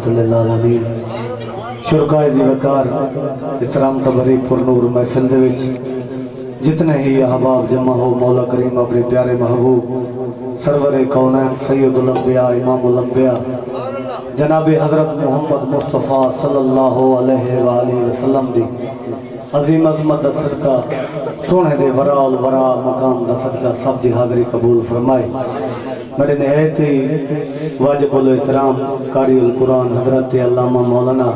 رحمت للعالمین شرکائے دی وقار احترام تبری پر نور محفل دے وچ جتنے ہی احباب جمع ہو مولا کریم اپنے پیارے محبوب سرور کونین سید الانبیاء امام الانبیاء جناب حضرت محمد مصطفیٰ صلی اللہ علیہ وآلہ وسلم دی عظیم عظمت دا صدقہ سونے دے ورا الورا مقام دا صدقہ سب دی حاضری قبول فرمائے میرے نہایت ہی واجب الاحترام قاری القرآن حضرت علامہ مولانا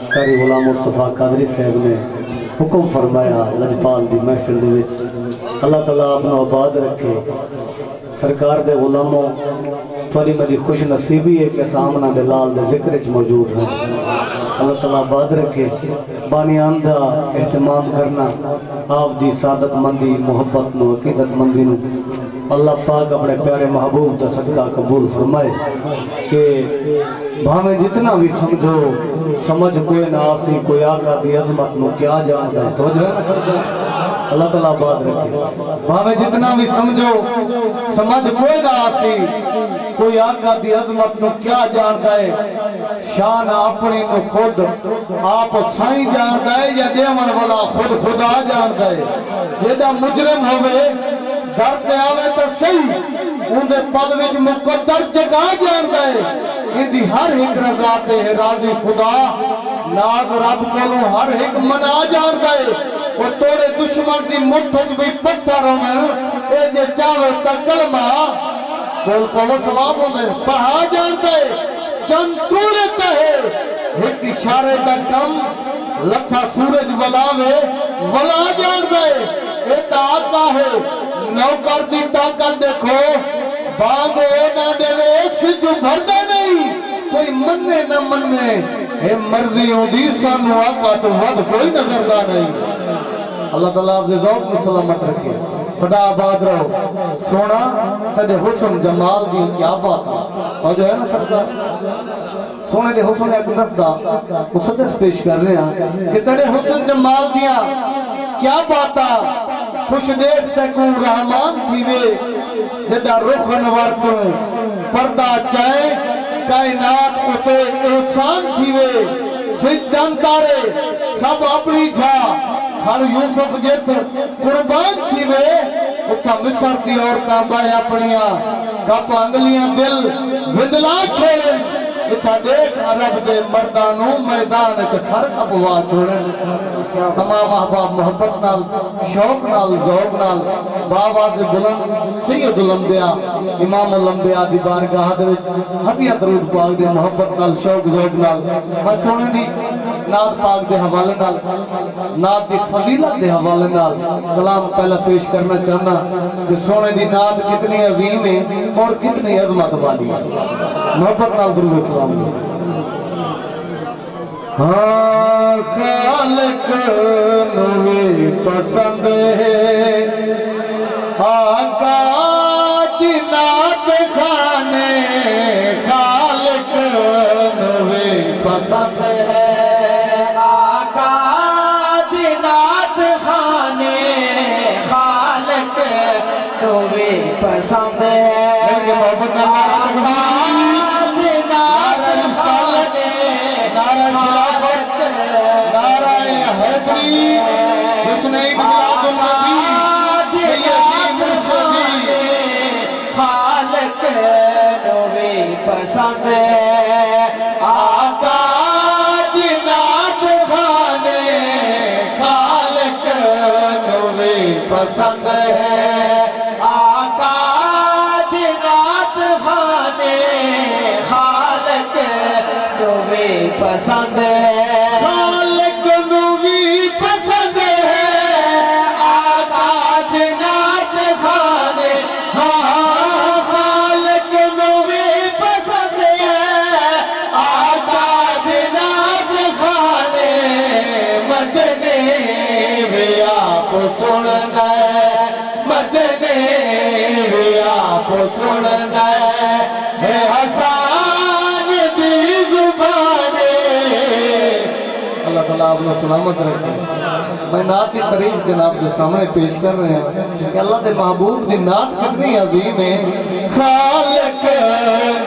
قاری غلام مصطفیٰ قادری صاحب نے حکم فرمایا لجپال دی محفل دے وچ اللہ تعالیٰ اپنا آباد رکھے سرکار دے غلاموں تھوڑی میری خوش نصیبی ہے کہ سامنا دے لال دے ذکر اچ موجود ہیں اللہ تعالیٰ آباد رکھے بانیان دا اہتمام کرنا آپ دی سعادت مندی محبت نو عقیدت مندی نو اللہ پاک اپنے پیارے محبوب دا صدقہ قبول فرمائے کہ بھامیں جتنا بھی سمجھو سمجھ کوئی نہ آسی کوئی آقا دی عظمت نو کیا جانتا ہے تو اللہ تعالیٰ آباد رکھے بھامیں جتنا بھی سمجھو سمجھ کوئی نہ آسی کوئی آقا دی عظمت نو کیا جانتا ہے شان اپنی نو خود آپ سائیں جانتا ہے یا دیون والا خود خدا جانتا ہے جیدہ مجرم ہوئے در پہ آوے تو صحیح ان دے پل وچ مقدر جگہ جانتا ہے ان دی ہر ایک رضا تے راضی خدا ناز رب کولوں ہر ایک منا جانتا ہے وہ توڑے دشمن دی مٹھ بھی پتھر ہونے اے جے چاوے تا کلمہ کول کولو سواب ہونے پڑھا جانتا ہے چند توڑے کہے ایک اشارے کا کم لکھا سورج ولاوے ولا جانتا ہے اے تا آتا ہے نوکر دی طاقت دیکھو باندھے نہ دے سجو بھردہ نہیں کوئی مننے نہ مننے اے مرضی ہوندی سانو آقا تو ود کوئی نظردہ نہیں اللہ تعالیٰ آپ دے ذوق میں سلامت رکھے خدا آباد رہو سونا تجھے حسن جمال دی کیا بات اور جو ہے نا سرکار سونے دے حسن ایک دفدہ مصدس پیش کر رہے ہیں کہ تجھے حسن جمال دیا کیا باتا خوش دیکھ تکو رحمان تھیوے جدہ رخ انوار تو پردہ چائے کائنات اتے احسان تھیوے سج جانتارے سب اپنی جھا ہر یوسف جت قربان تھیوے اتھا مصر دی عورتاں بائے اپنیاں کپ انگلیاں دل وندلا چھوڑے اتھا دیکھ عرب دے مردانوں میدان اچھ فرق ابوا چھوڑے تمام احباب محبت نال شوق نال ذوق نال باواز بلند سید الانبیاء امام الانبیاء دی بارگاہ دے ہدیہ درود پاک دے محبت نال شوق ذوق نال میں سونے دی نعت پاک دے حوالے نال نعت دی فضیلت دے حوالے نال کلام پہلا پیش کرنا چاہنا کہ سونے دی نعت کتنی عظیم ہے اور کتنی عظمت والی ہے محبت نال درود سلام ہاں خالق نوی پسند ہے آقا دی نعت خانے خالق نوی پسند ہے پسند ہے محبت خالق نوی پسند ہے آقا دی نعت خانے خالق نوی پسند ہے پسند ہے خالق نوی پسند ہے آقا دی نعت خانے خالق نوی پسند ہے آقا دی نعت خانے مدنے بھی آپ سن گئے مدنے بھی آپ سن گئے ہے حسان اللہ آپ نے سلامت رکھے میں نعت کی تاریخ جناب کے سامنے پیش کر رہے ہیں کہ اللہ دے محبوب دی نعت کتنی عظیم ہے خالق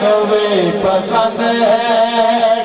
نوی پسند ہے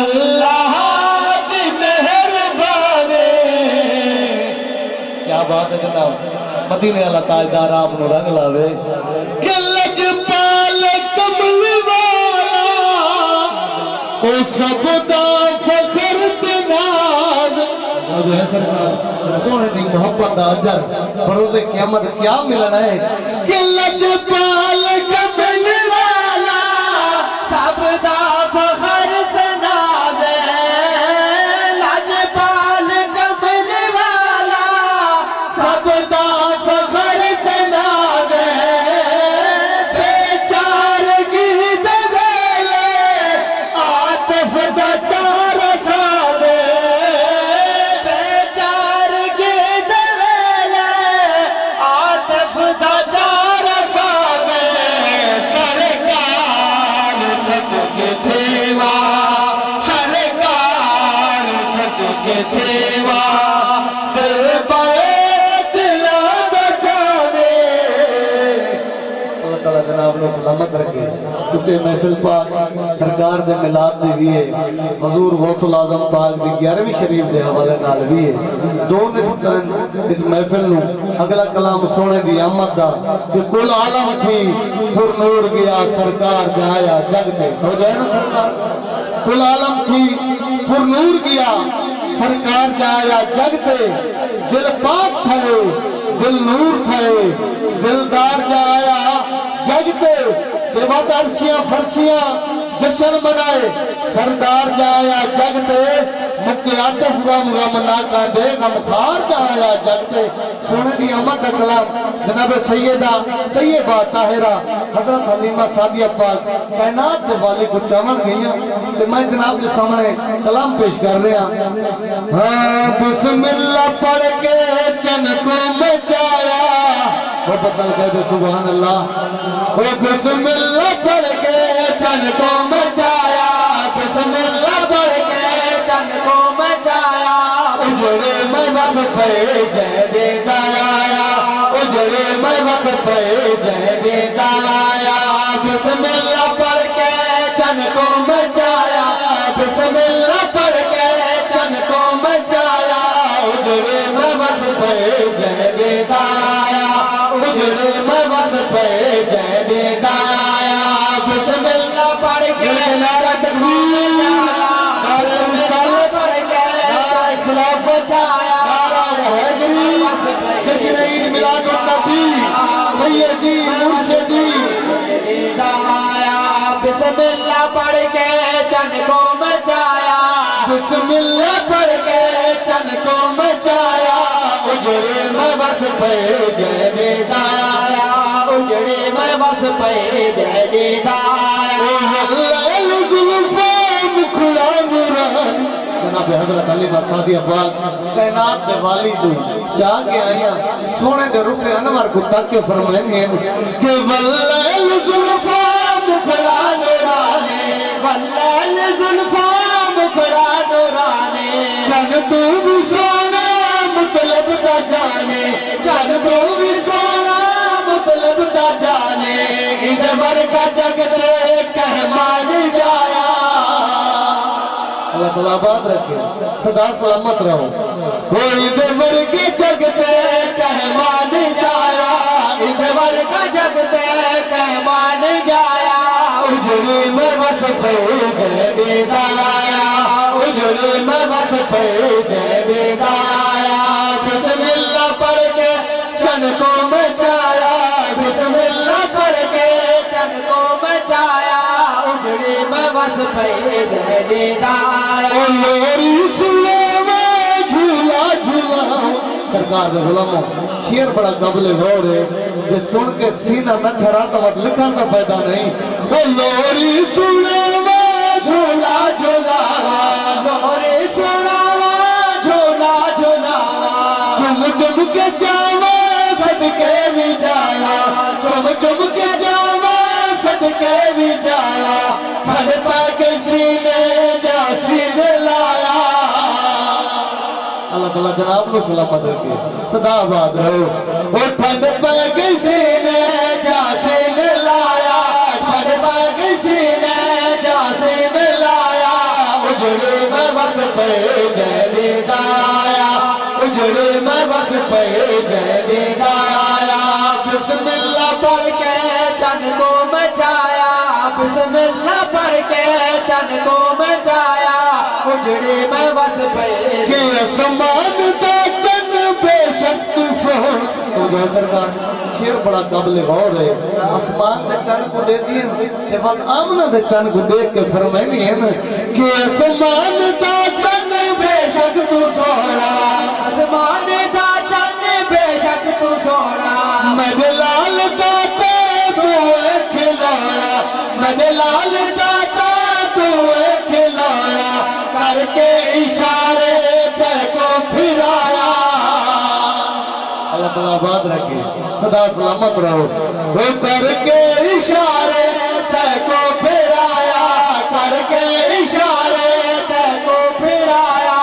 اللہ دی مہربانی. کیا بات ہے جناب, مدینے والا تاجدار آپ نو رنگ لاوے. کہ لجپال کمل والا او سب دا فخر تے ناز. سونے دی محبت دا اجر بروز قیامت کیا ملنا ہے. کہ لجپال کمل والا سب دا فخر تے ناز. لجپال کمل والا سب دا فخر تے ناز. بے چارگی دے ویلے عاطف دا چار سال. بے چارگی دے ویلے عاطف دا چار سال. سرکار سب کے تھیوا, سرکار سب کے تھیوا. دل بیت لا بجانے. اللہ تعالیٰ جناب نے سلامت رکھے. کیونکہ محفل پاک سرکار دے میلاد دی بھی ہے, حضور غوث العظم پاک دی 11ویں شریف دے حوالے نال بھی ہے. دو نسبت اس محفل نو اگلا کلام سونے دی آمد دا کہ کل عالم تھی پر نور گیا سرکار جایا جگ سے. ہو جائے نا سرکار. کل عالم تھی پر نور گیا سرکار جایا جگ تے. دل پاک تھے دل نور تھے دلدار جایا جگ تے. دیوات عرشیاں فرشیاں جشن منائے سردار جایا جگ تے. مکہ عاطف غم غم نہ کاندے غمخوار جایا جگ تے. سونے دی آمد دا کلام جناب سیدہ طیبہ طاہرہ حضرت حلیمہ سعدیہ پاک کائنات دے والی کو چاون گئیاں تے میں جناب کے سامنے کلام پیش کر رہا. ہاں بسم اللہ پڑھ کے چن کو مچایا. وہ بتل کہتے سبحان اللہ. وہ بسم اللہ پڑھ کے چن کو مچایا. بسم اللہ پڑھ کے چن کو مچایا. اجڑے میں بس پہ جے دیتا آیا. اجڑے میں بس پہ جے دیتا آیا. بسم اللہ پڑھ کے چن کو مچایا. بسم اللہ پڑھ کے چن کو مچایا. اجڑے میں بس پہ جے دیتا آیا. اجڑے میں بس پہ جے دیتا آیا. بسم اللہ پڑھ کے نعرہ تکبیر پڑھ کے اخلاف بچایا. جشن عید میلاد النبی سیدی مرشدی آیا. بسم اللہ پڑھ کے چن کو مچایا. بسم اللہ پڑھ کے چن کو مچایا. اجڑے میں بس پہ جے دیتا آیا. اجڑے میں بس پہ جے دیتا آیا. جناب حضرت حلیمہ سعدیہ پاک کائنات دے والی تو جا کے آیا سونے دے رخ انور کو تک کے فرمائیں کہ واللیل زلفا مکھڑا نورانے. واللیل زلفا مکھڑا نورانے. جن تو بھی سونا مطلب کا جانے. جن تو بھی سونا مطلب کا جانے. ادھر کا جگتے کہمان جایا. اللہ تعالیٰ آباد رکھے سدا سلامت رہو. کوئی دیور کے جگتے کہمان جایا. دیور کا جگتے کہمان جایا. اجڑی میں بس پہ جے دیتا آیا. اجڑی میں بس پہ جے دیتا آیا. بسم اللہ پڑھ کے چن کو مچایا. بسم اللہ پڑھ کے چن کو مچایا. اجڑی میں بس پہ جے دیتا آیا. میری سنو جھولا جھولا. سرکار دے غلاموں شیر بڑا قابل غور ہے کہ سن کے سینہ میں ٹھہراتا وقت لکھن کا فائدہ نہیں. وہ لوری سنو جھولا جھولا. لوری سنو جھولا جھولا. چم چم کے جاوا صدقے بھی جایا. چم چم کے جاوا صدقے بھی جایا. پھڑ پا کے سینے جا سینے لایا. اللہ تعالیٰ جناب کو سلامت رکھے سدا آباد رہو. وہ ٹھنڈ پہ کسی نے جا سینے لایا. ٹھنڈ پہ کسی نے جا سینے لایا. دیدا آیا بسم اللہ پڑھ کے چند کو مچایا بسم اللہ پڑھ کے چند کو مچایا اجڑے میں بس پہ کہ اسمان دا چند بے شک طوفان تو سرکار شیر بڑا قابل غور ہے آسمان دے چند کو دے دیئے کہ وقت آمنہ دے چند کو دیکھ کے فرمائنی ہے کہ اسمان دا چند بے شک تو سونا آسمان دا چند بے شک تو سونا مدلال داتا تو کھلانا مدلال داتا تو کھلانا کر کے اشارے پہ کو پھرایا اللہ تعالیٰ آباد رکھے خدا سلامت رہو وہ کر کے اشارے تے کو پھرایا کر کے اشارے تے کو پھرایا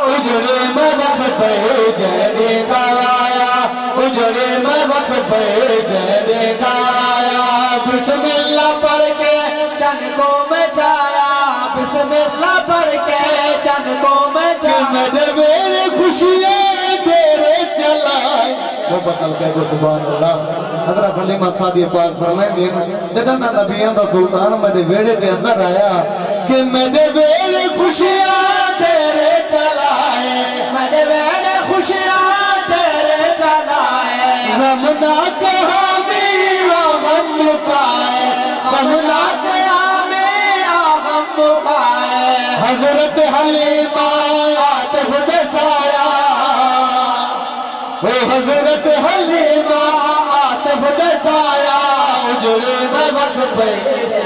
اجڑے میں بس پہ دیدا آیا اجڑے میں بس پہ دیدا آیا بسم اللہ پڑھ کے چند کو مچایا بسم اللہ پڑھ کے چند کو مچایا میرے خوشیاں تیرے چلائے وہ بطل کہہ گو سبحان اللہ حضرت حلیمہ سعدیہ پاک فرمائیں گے جدہ میں نبیان دا سلطان میرے ویڑے دے اندر آیا کہ میرے ویڑے خوشیاں تیرے چلائے میرے ویڑے خوشیاں تیرے چلائے رمنا کے حامی آغم مکائے رمنا کے حامی آغم مکائے حضرت حلیمہ آتف دسایا وہ حضرت حلیمہ آتف دسایا اجڑے میں بس پہ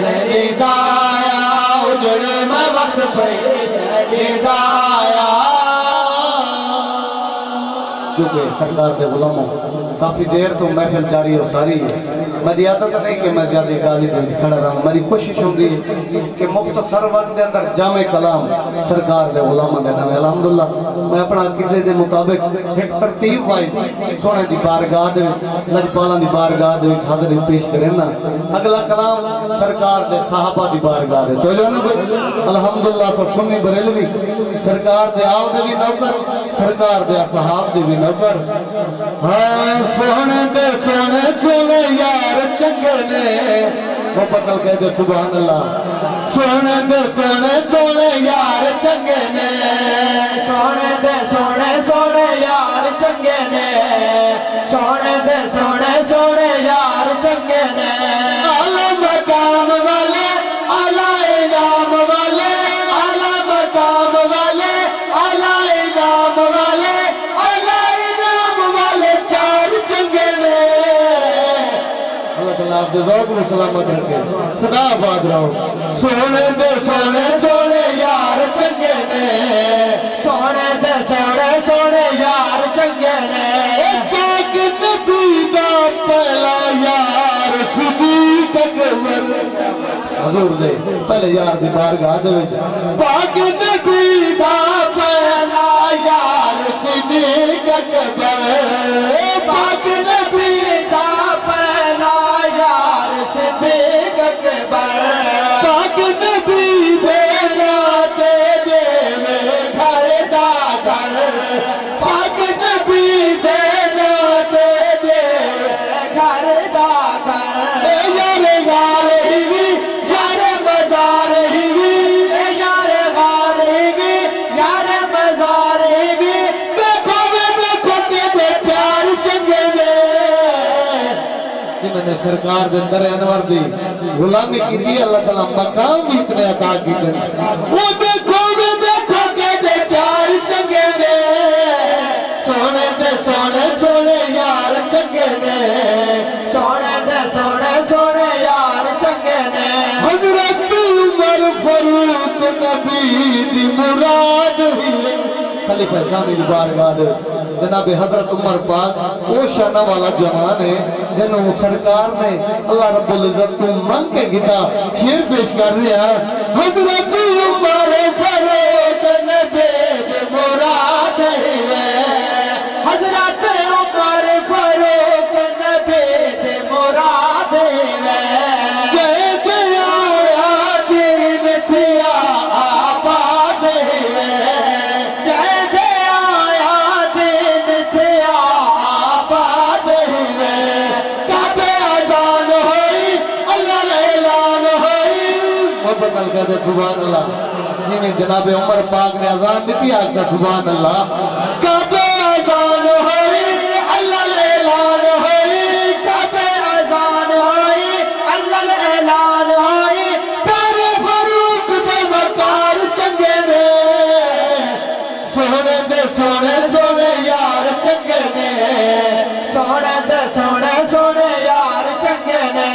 دیدا آیا اجڑے میں بس پہ دیدا آیا کیونکہ سرکار کے غلاموں کافی دیر تو محفل جاری ہو ساری ہے میں دیاتا تو نہیں کہ میں زیادہ گالی دل کھڑا رہا ہوں میری کوشش ہوگی کہ مختصر وقت دے اندر جامع کلام سرکار دے غلاموں دے نام الحمدللہ میں اپنا عقیدے دے مطابق ایک ترتیب وائی سونے دی بارگاہ دے لجپالاں دی بارگاہ دے حاضری پیش کریں نا اگلا کلام سرکار دے صحابہ دی بارگاہ دے تو جانا الحمدللہ سب سنی بریلوی سرکار دے آو دے بھی نوکر سرکار دے صحاب دے بھی نوکر ہاں سونے دے سونے سونے یار چنگے نے وہ پتل کہہ دے سبحان اللہ سونے دے سونے سونے یار چنگے نے سونے دے سونے سونے یار چنگے نے سونے دے سونے سونے یار چنگے نے اعلی مقام والے اعلی انعام والے اعلی مقام والے اعلی انعام والے آپ دے ذوق میں سلامت رکھے صدا آباد رہو سونے دے سونے سونے یار چنگے نے سونے دے سونے سونے یار چنگے نے پاک نبی دا پہلا یار صدیق اکبر حضور دے پہلے یار دی بارگاہ دے وچ پاک نبی دا پہلا یار صدیق اکبر پاک نبی دا پہلا صدیق اکبر پاک نبی دینا دے دے گھر دا گھر پاک نبی دینا دے دے گھر دا گھر یار غار ہی یار مزار ہی یار غار ہی یار مزار ہی دیکھو کے پیار چنگے میں نے سرکار دے اندر انور دی غلامی کی دی اللہ تعالیٰ مقام بھی اتنے عطا کی دی وہ دیکھو کے دے پیار چنگے نے سونے دے سونے سونے یار چنگے نے سونے دے سونے سونے یار چنگے نے حضرت عمر فاروق نبی دی مراد ہی خلیفہ ثانی دی بارگاہ دے جناب حضرت عمر پاک وہ شانہ والا جوان ہے جنہوں سرکار نے اللہ رب العزت کو مانگ کے گتا شیر پیش کر رہا حضرت عمر فاروق نبی دی مراد ہے حضرت عمر فاروق نبی دی مراد ہے نال کہتے سبحان اللہ جی جناب عمر پاک نے اذان دیتی آگتا سبحان اللہ کعبے اذان ہوئی اللہ اعلان ہوئی کعبے اذان ہوئی اللہ اعلان ہوئی پیارے فاروق دے وقار چنگے نے سونے دے سونے سونے یار چنگے نے سونے دے سونے سونے یار چنگے نے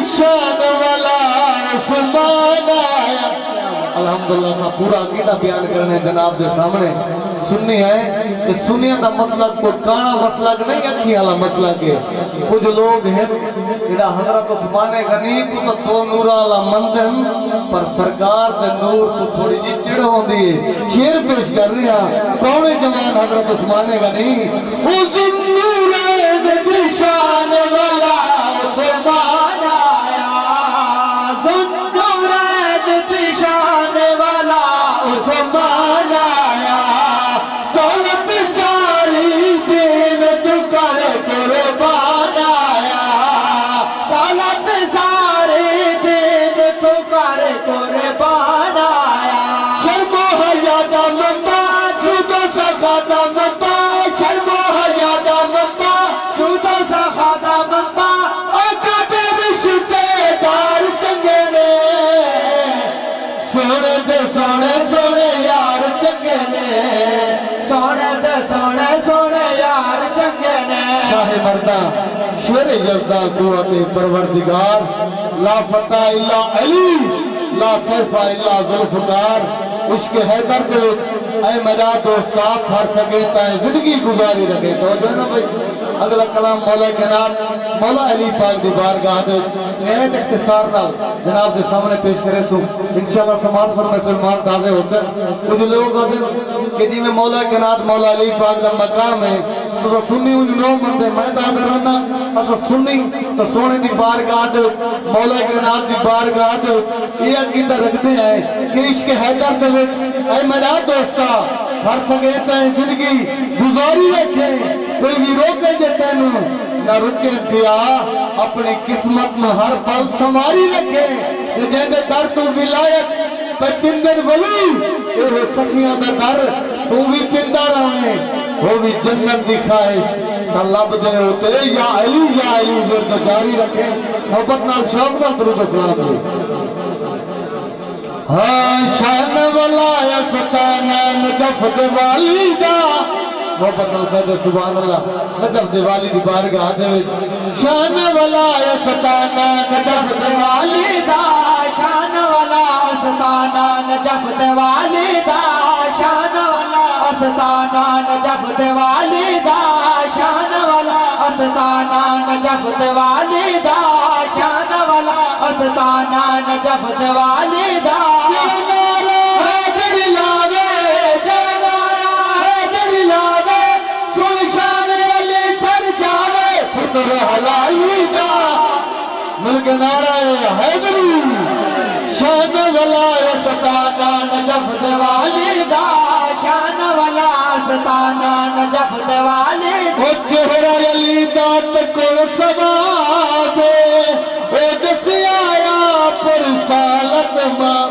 شان والا فرمان آیا الحمدللہ کا پورا عقیدہ بیان کرنے جناب دے سامنے سنی ہے کہ سنیاں دا مسلک کوئی کانا مسلک نہیں اکھی والا مسلک ہے کچھ لوگ ہیں جڑا حضرت عثمان غنی کو تو نور والا مندن پر سرکار دے نور کو تھوڑی جی چڑ ہوندی ہے شعر پیش کر رہے ہیں کون جوان حضرت عثمان غنی اس نور دے شان والا فرمان سونے سونے یار چنگے نے سونے دے سونے سونے یار چنگے نے شاہ مردہ شیر یزدہ قوت پروردگار لا فتح الا علی لا سیف الا ذوالفقار عشق حیدر دے اے میرا دوستات ہر سکے تائیں زندگی گزاری رکھے تو جو ہے نا بھائی اگلا کلام مولا جناب مولا علی پاک دی بارگاہ دے نہایت اختصار نال جناب دے سامنے پیش کرے سو انشاءاللہ سماعت فرمائے سلمان تازے ہوتے کچھ لوگ ہوتے کہ جی میں مولا جناب مولا علی پاک دا مقام ہے تو سنی ان لوگ بندے میں تازے رہنا اصلا سنی تو سونے دی بارگاہ دے مولا جناب دی بارگاہ دے یہ عقیدہ رکھتے ہیں کہ عشق حیدر دے اے میرا دوستا ہر سکے تائیں زندگی گزاری رکھے کوئی بھی روکے جے تینوں نہ رکے پیا اپنی قسمت میں ہر پل سماری رکھے جیندے در تو ولایت پر تندر ولی اے سکیاں دا در تو بھی پندہ رہے وہ بھی جنت دی خواہش نہ لب دے ہوتے یا علی ورد جاری رکھے محبت نال شوق نال درود و سلام دے ہاں شان والا یا ستانا نجف دیوالی دا محبت الفید سبحان اللہ نجف دیوالی دی بارگاہ دے شان والا یا ستانا نجف دیوالی دا شان والا استانا نجف دیوالی دا شان والا استانا نجف دیوالی دا شان والا استانا نجف دیوالی دا شان والا استانا نجف دیوالی دا ملک نعرہ حیدری شان والا ستانا نجف دیوالی دا شان والا ستانا نجف دیوالی او چہرہ علی دات کل سبا دے او دسی آیا پر سالت ماں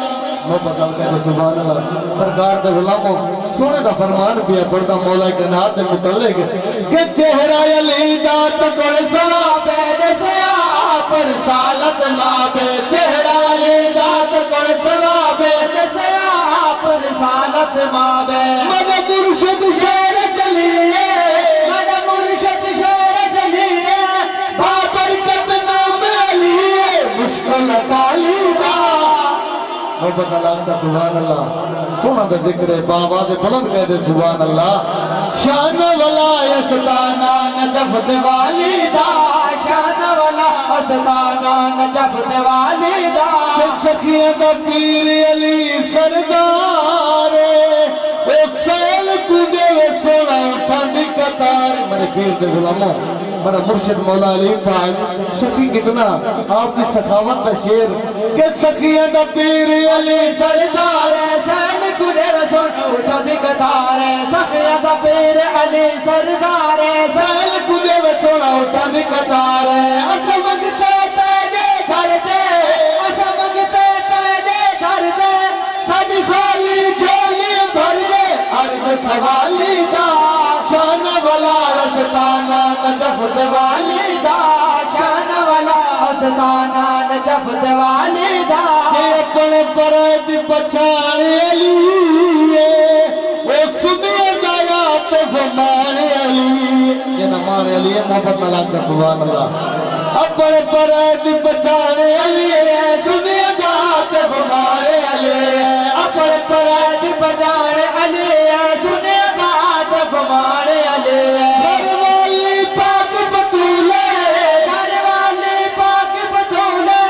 محبت اللہ سبحان اللہ سرکار دے غلاموں سونے دا فرمان پیا پڑھتا مولا کائنات دے متعلق کہ چہرہ علی دات کل سبا دے دسیا پر سالت مابے چہرہ علی دات کل سوابے دسیا پر سالت مابے مدد مرشد شیر چلیے مدد مرشد شیر چلیے بابرکت نام علیے مشکل کالی دا محبت اللہ کا سبحان اللہ سونا دا ذکر ہے بابا دے بلند کہہ دے سبحان اللہ شان والا یستانا نجف دیوالی دا شان والا استانا نجف دیوالی دا سخیہ دا پیر علی سردار او سیل کودے و سونا اٹھاندی قطار میرے پیر دے غلاموں میرا مرشد مولا علی پاک سخی کتنا آپ کی سخاوت کا شیر کہ سخیہ دا پیر علی سردار سیل کودے و سونا اٹھاندی قطار سخیہ دا پیر علی سردار سیل کودے و سونا اٹھاندی قطار اس وقت تیجے گھر دے اس سوالی دا شان والا استانا نجف دیوالی دا شان والا استانا نجف دیوالی دا اپنے برد پچھان علی او سنی دایا تو زمان علی یہ نمان علی ہے محبت نہ لگ کر سبحان اللہ اپنے برد پچھان علی سنی دایا تو زمان علی اپنے برد پچھان علی سنی دایا تو زمان علی گھر والی پاک بطولے گھر والی پاک بطولے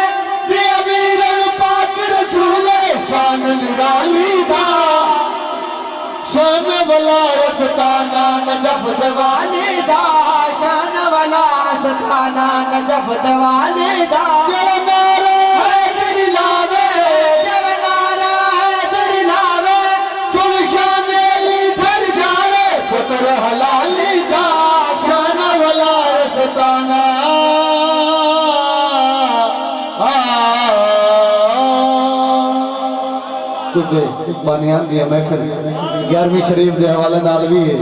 بے امیر پاک رسولے شان نرالی دا شان والا استانا نجف دیوالی دا شان والا استانا نجف دیوالی دا جو نعرہ حیدر لاوے جو نعرہ حیدر لاوے سن شان علی پھر جاوے فطر حلالی دا شان والا استانا کیونکہ بانیان کی محفل 11ویں شریف دے حوالے نال بھی ہے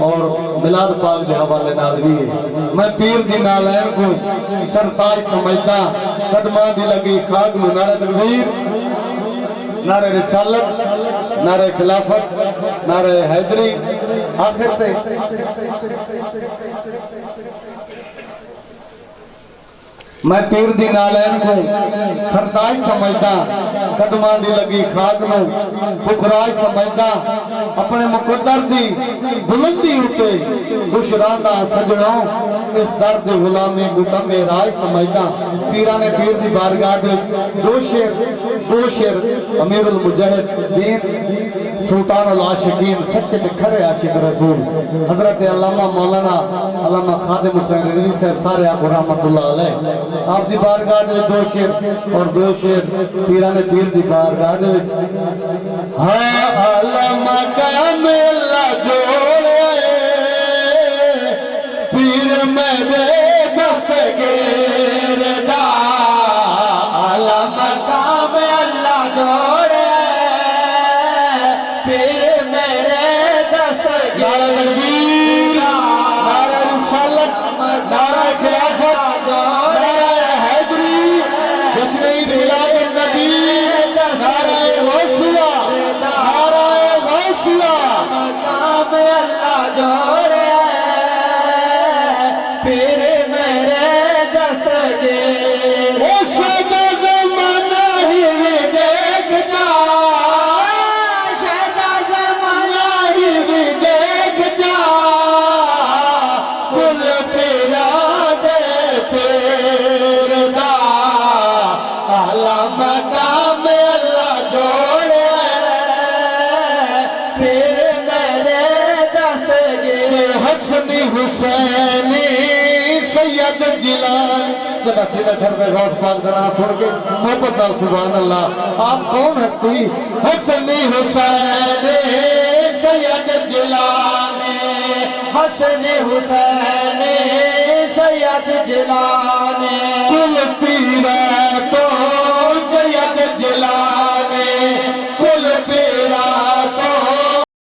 اور میلاد پاک دے حوالے نال بھی ہے میں پیر دی نالین کو سرتاج سمجھتا قدمان دی لگی خاک میں نعرہ تکبیر نعرہ رسالت نعرہ خلافت نعرہ حیدری آخر تے میں پیر دی نالین کو سرتاج سمجھتا قدمان دی لگی خاک میں بکراج سمجھتا اپنے مقدر دی بلندی ہوتے خوش راندہ سجنوں اس درد غلامی گتم راج سمجھتا پیران پیر دی بارگاہ دے دو شیر امیر المجاہد دین سلطان العاشقین سچے تے کھرے عاشق رسول حضرت علامہ مولانا علامہ خادم حسین رضوی صاحب سارے آپ رحمت اللہ علیہ آپ دی بارگاہ دے دو شیر اور دو شیر پیران پیر دی بارگاہ دے ہاں علامہ کام اللہ جوڑے پیر میرے دستگیر دا علامہ کام اللہ جوڑے پیر میرے دستگیر نعرہ رسالت نعرہ خلافت جوڑے حیدری جشن میلاد النبی نعرہ غوثیہ نعرہ غوثیہ مقام اللہ جوڑے پھر میرے دستگیر او شہدہ زمانہ ہی دیکھتا شہدہ زمانہ ہی دیکھتا کل پیرا دے پیر دا علامہ کام اللہ جوڑے پھر میرے دستگیر حسنی حسینی سید جلال جنہ سیدھا گھر میں غوث پاک دنا چھوڑ کے محبت نال سبحان اللہ آپ کون ہے کوئی حسنی حسینی سید جلال حسنی حسینی سید جلال